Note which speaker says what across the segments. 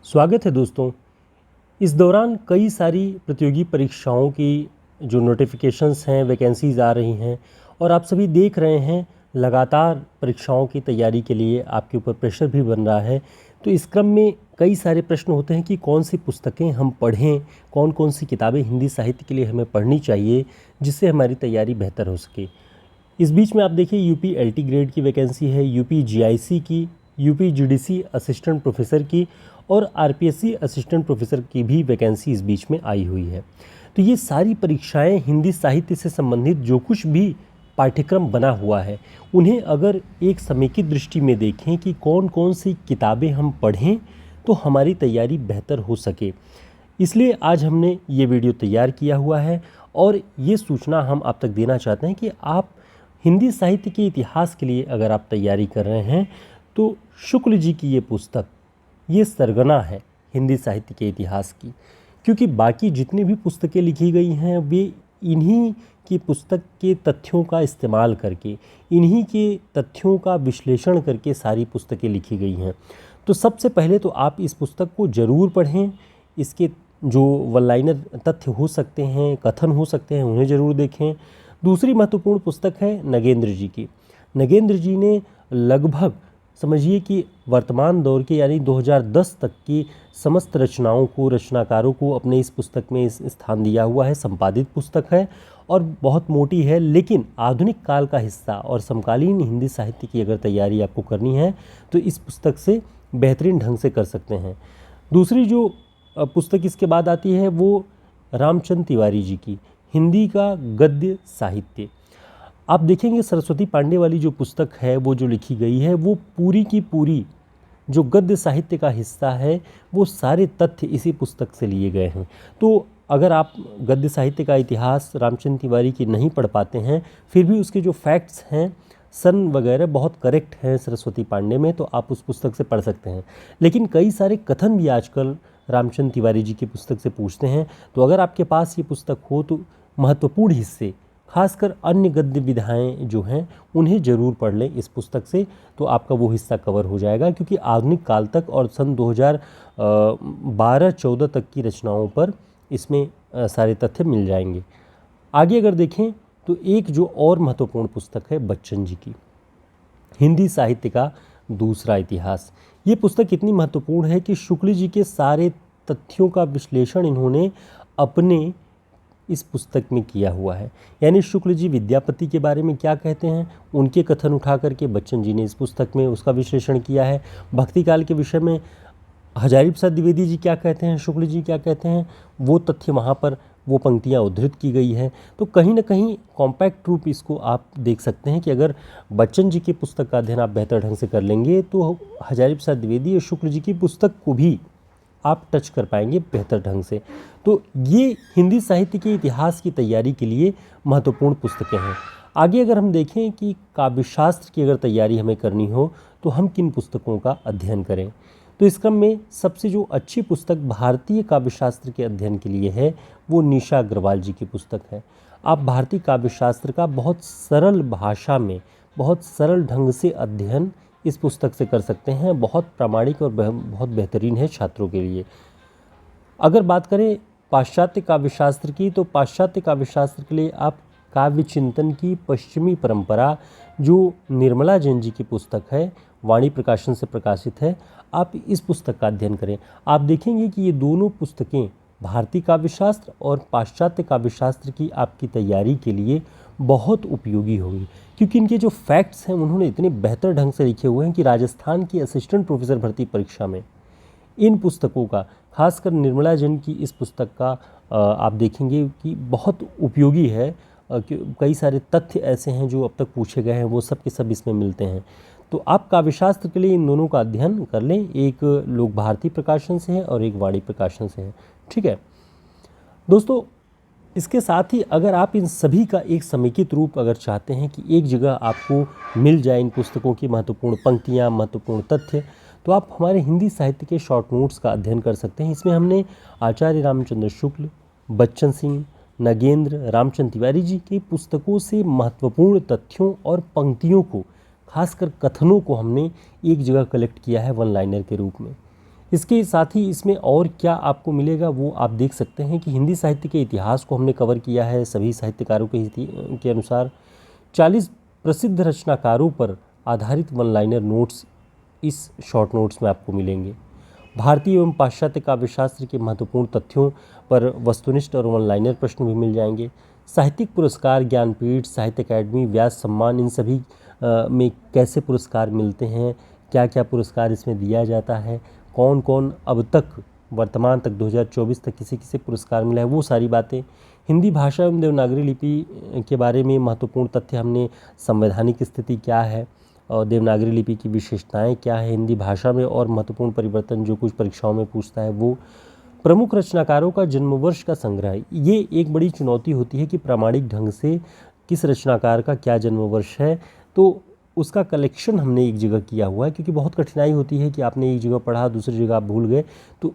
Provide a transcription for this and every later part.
Speaker 1: स्वागत है दोस्तों। इस दौरान कई सारी प्रतियोगी परीक्षाओं की जो नोटिफिकेशंस हैं, वैकेंसीज़ आ रही हैं और आप सभी देख रहे हैं लगातार परीक्षाओं की तैयारी के लिए आपके ऊपर प्रेशर भी बन रहा है। तो इस क्रम में कई सारे प्रश्न होते हैं कि कौन सी पुस्तकें हम पढ़ें, कौन कौन सी किताबें हिंदी साहित्य के लिए हमें पढ़नी चाहिए जिससे हमारी तैयारी बेहतर हो सके। इस बीच में आप देखिए यूपी एलटी ग्रेड की वैकेंसी है, यूपी जीआईसी की, यूपी जीडीसी असिस्टेंट प्रोफेसर की और आरपीएससी असिस्टेंट प्रोफेसर की भी वैकेंसी इस बीच में आई हुई है। तो ये सारी परीक्षाएं हिंदी साहित्य से संबंधित जो कुछ भी पाठ्यक्रम बना हुआ है उन्हें अगर एक समेकित दृष्टि में देखें कि कौन कौन सी किताबें हम पढ़ें तो हमारी तैयारी बेहतर हो सके, इसलिए आज हमने ये वीडियो तैयार किया हुआ है और ये सूचना हम आप तक देना चाहते हैं कि आप हिंदी साहित्य के इतिहास के लिए अगर आप तैयारी कर रहे हैं तो शुक्ल जी की ये पुस्तक ये सरगना है हिंदी साहित्य के इतिहास की, क्योंकि बाकी जितनी भी पुस्तकें लिखी गई हैं वे इन्हीं की पुस्तक के तथ्यों का इस्तेमाल करके, इन्हीं के तथ्यों का विश्लेषण करके सारी पुस्तकें लिखी गई हैं। तो सबसे पहले तो आप इस पुस्तक को ज़रूर पढ़ें। इसके जो वन लाइनर तथ्य हो सकते हैं, कथन हो सकते हैं, उन्हें ज़रूर देखें। दूसरी महत्वपूर्ण पुस्तक है नगेंद्र जी की। नगेंद्र जी ने लगभग समझिए कि वर्तमान दौर के यानी 2010 तक की समस्त रचनाओं को, रचनाकारों को अपने इस पुस्तक में स्थान दिया हुआ है। संपादित पुस्तक है और बहुत मोटी है, लेकिन आधुनिक काल का हिस्सा और समकालीन हिंदी साहित्य की अगर तैयारी आपको करनी है तो इस पुस्तक से बेहतरीन ढंग से कर सकते हैं। दूसरी जो पुस्तक इसके बाद आती है वो रामचंद्र तिवारी जी की हिंदी का गद्य साहित्य। आप देखेंगे सरस्वती पांडे वाली जो पुस्तक है वो जो लिखी गई है वो पूरी की पूरी जो गद्य साहित्य का हिस्सा है वो सारे तथ्य इसी पुस्तक से लिए गए हैं। तो अगर आप गद्य साहित्य का इतिहास रामचंद्र तिवारी की नहीं पढ़ पाते हैं फिर भी उसके जो फैक्ट्स हैं, सन वगैरह बहुत करेक्ट हैं सरस्वती पांडे में, तो आप उस पुस्तक से पढ़ सकते हैं। लेकिन कई सारे कथन भी आजकल रामचंद्र तिवारी जी की पुस्तक से पूछते हैं, तो अगर आपके पास ये पुस्तक हो तो महत्वपूर्ण हिस्से, खासकर अन्य गद्य विधाएं जो हैं उन्हें ज़रूर पढ़ लें इस पुस्तक से, तो आपका वो हिस्सा कवर हो जाएगा। क्योंकि आधुनिक काल तक और सन 2012-14 तक की रचनाओं पर इसमें सारे तथ्य मिल जाएंगे। आगे अगर देखें तो एक जो और महत्वपूर्ण पुस्तक है बच्चन जी की हिंदी साहित्य का दूसरा इतिहास। ये पुस्तक इतनी महत्वपूर्ण है कि शुक्ल जी के सारे तथ्यों का विश्लेषण इन्होंने अपने इस पुस्तक में किया हुआ है। यानी शुक्ल जी विद्यापति के बारे में क्या कहते हैं उनके कथन उठा करके बच्चन जी ने इस पुस्तक में उसका विश्लेषण किया है। भक्ति काल के विषय में हजारी प्रसाद द्विवेदी जी क्या कहते हैं, शुक्ल जी क्या कहते हैं, वो तथ्य वहाँ पर वो पंक्तियाँ उद्धृत की गई हैं। तो कहीं ना कहीं कॉम्पैक्ट रूप इसको आप देख सकते हैं कि अगर बच्चन जी की पुस्तक का अध्ययन आप बेहतर ढंग से कर लेंगे तो हजारी प्रसाद द्विवेदी और शुक्ल जी की पुस्तक को भी आप टच कर पाएंगे बेहतर ढंग से। तो ये हिंदी साहित्य के इतिहास की तैयारी के लिए महत्वपूर्ण पुस्तकें हैं। आगे अगर हम देखें कि काव्यशास्त्र की अगर तैयारी हमें करनी हो तो हम किन पुस्तकों का अध्ययन करें, तो इस क्रम में सबसे जो अच्छी पुस्तक भारतीय काव्यशास्त्र के अध्ययन के लिए है वो निशा अग्रवाल जी की पुस्तक है। आप भारतीय काव्यशास्त्र का बहुत सरल भाषा में, बहुत सरल ढंग से अध्ययन इस पुस्तक से कर सकते हैं। बहुत प्रामाणिक और बहुत बेहतरीन है छात्रों के लिए। अगर बात करें पाश्चात्य काव्यशास्त्र की, तो पाश्चात्य काव्यशास्त्र के लिए आप काव्य चिंतन की पश्चिमी परंपरा जो निर्मला जैन जी की पुस्तक है, वाणी प्रकाशन से प्रकाशित है, आप इस पुस्तक का अध्ययन करें। आप देखेंगे कि ये दोनों पुस्तकें भारतीय काव्यशास्त्र और पाश्चात्य काव्यशास्त्र की आपकी तैयारी के लिए बहुत उपयोगी होंगी, क्योंकि इनके जो फैक्ट्स हैं उन्होंने इतने बेहतर ढंग से लिखे हुए हैं कि राजस्थान की असिस्टेंट प्रोफेसर भर्ती परीक्षा में इन पुस्तकों का, खासकर निर्मला जैन की इस पुस्तक का आप देखेंगे कि बहुत उपयोगी है। कई सारे तथ्य ऐसे हैं जो अब तक पूछे गए हैं वो सब के सब इसमें मिलते हैं। तो आप काव्यशास्त्र के लिए इन दोनों का अध्ययन कर लें। एक लोक भारती प्रकाशन से है और एक वाणी प्रकाशन से है। ठीक है दोस्तों, इसके साथ ही अगर आप इन सभी का एक समेकित रूप अगर चाहते हैं कि एक जगह आपको मिल जाए इन पुस्तकों की महत्वपूर्ण पंक्तियाँ, महत्वपूर्ण तथ्य, तो आप हमारे हिंदी साहित्य के शॉर्ट नोट्स का अध्ययन कर सकते हैं। इसमें हमने आचार्य रामचंद्र शुक्ल, बच्चन सिंह, नगेंद्र, रामचंद्र तिवारी जी की पुस्तकों से महत्वपूर्ण तथ्यों और पंक्तियों को, खासकर कथनों को हमने एक जगह कलेक्ट किया है वन लाइनर के रूप में। इसके साथ ही इसमें और क्या आपको मिलेगा वो आप देख सकते हैं कि हिंदी साहित्य के इतिहास को हमने कवर किया है सभी साहित्यकारों के अनुसार। 40 प्रसिद्ध रचनाकारों पर आधारित वन लाइनर नोट्स इस शॉर्ट नोट्स में आपको मिलेंगे। भारतीय एवं पाश्चात्य काव्यशास्त्र के महत्वपूर्ण तथ्यों पर वस्तुनिष्ठ और वन लाइनर प्रश्न भी मिल जाएंगे। साहित्यिक पुरस्कार, ज्ञानपीठ, साहित्य अकादमी, व्यास सम्मान, इन सभी में कैसे पुरस्कार मिलते हैं, क्या क्या पुरस्कार इसमें दिया जाता है, कौन कौन अब तक वर्तमान तक 2024 तक किसे किसे पुरस्कार मिला है, वो सारी बातें। हिंदी भाषा एवं देवनागरी लिपि के बारे में महत्वपूर्ण तथ्य हमने, संवैधानिक स्थिति क्या है और देवनागरी लिपि की विशेषताएं क्या है हिंदी भाषा में, और महत्वपूर्ण परिवर्तन जो कुछ परीक्षाओं में पूछता है वो। प्रमुख रचनाकारों का जन्मवर्ष का संग्रह, ये एक बड़ी चुनौती होती है कि प्रामाणिक ढंग से किस रचनाकार का क्या जन्मवर्ष है, तो उसका कलेक्शन हमने एक जगह किया हुआ है, क्योंकि बहुत कठिनाई होती है कि आपने एक जगह पढ़ा दूसरी जगह आप भूल गए। तो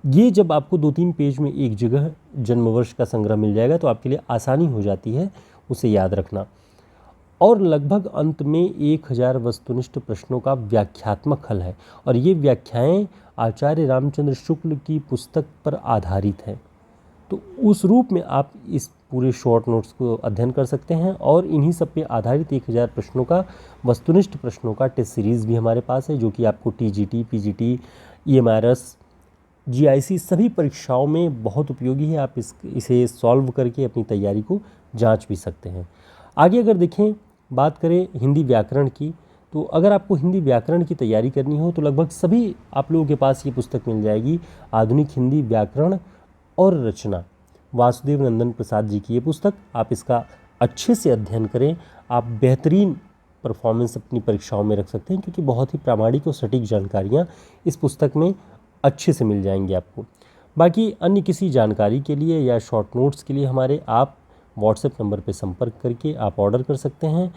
Speaker 1: ये जब आपको 2-3 पेज में एक जगह जन्मवर्ष का संग्रह मिल जाएगा तो आपके लिए आसानी हो जाती है उसे याद रखना। और लगभग अंत में 1000 वस्तुनिष्ठ प्रश्नों का व्याख्यात्मक हल है, और ये व्याख्याएं आचार्य रामचंद्र शुक्ल की पुस्तक पर आधारित हैं। तो उस रूप में आप इस पूरे शॉर्ट नोट्स को अध्ययन कर सकते हैं, और इन्हीं सब पे आधारित 1000 प्रश्नों का वस्तुनिष्ठ प्रश्नों का टेस्ट सीरीज़ भी हमारे पास है, जो कि आपको टीजीटी, पीजीटी, ईएमआरएस, जीआईसी सभी परीक्षाओं में बहुत उपयोगी है। आप इसे सॉल्व करके अपनी तैयारी को जांच भी सकते हैं। आगे अगर देखें, बात करें हिंदी व्याकरण की, तो अगर आपको हिंदी व्याकरण की तैयारी करनी हो तो लगभग सभी आप लोगों के पास ये पुस्तक मिल जाएगी। आधुनिक हिंदी व्याकरण और रचना, वासुदेव नंदन प्रसाद जी की ये पुस्तक। आप इसका अच्छे से अध्ययन करें, आप बेहतरीन परफॉर्मेंस अपनी परीक्षाओं में रख सकते हैं, क्योंकि बहुत ही प्रामाणिक और सटीक जानकारियाँ इस पुस्तक में अच्छे से मिल जाएंगी आपको। बाकी अन्य किसी जानकारी के लिए या शॉर्ट नोट्स के लिए हमारे आप व्हाट्सएप नंबर पर संपर्क करके आप ऑर्डर कर सकते हैं।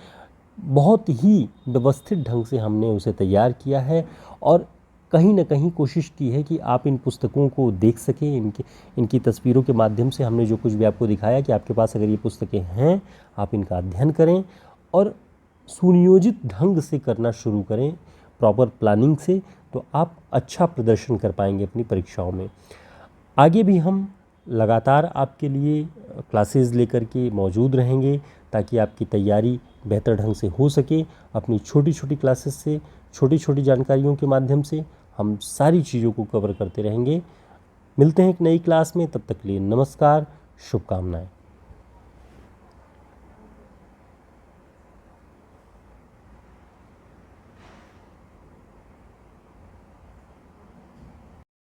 Speaker 1: बहुत ही व्यवस्थित ढंग से हमने उसे तैयार किया है, और कहीं ना कहीं कोशिश की है कि आप इन पुस्तकों को देख सकें। इनकी तस्वीरों के माध्यम से हमने जो कुछ भी आपको दिखाया कि आपके पास अगर ये पुस्तकें हैं, आप इनका अध्ययन करें और सुनियोजित ढंग से करना शुरू करें, प्रॉपर प्लानिंग से, तो आप अच्छा प्रदर्शन कर पाएंगे अपनी परीक्षाओं में। आगे भी हम लगातार आपके लिए क्लासेस लेकर के मौजूद रहेंगे, ताकि आपकी तैयारी बेहतर ढंग से हो सके। अपनी छोटी छोटी क्लासेस से, छोटी छोटी जानकारियों के माध्यम से हम सारी चीज़ों को कवर करते रहेंगे। मिलते हैं एक नई क्लास में, तब तक के लिए नमस्कार, शुभकामनाएं।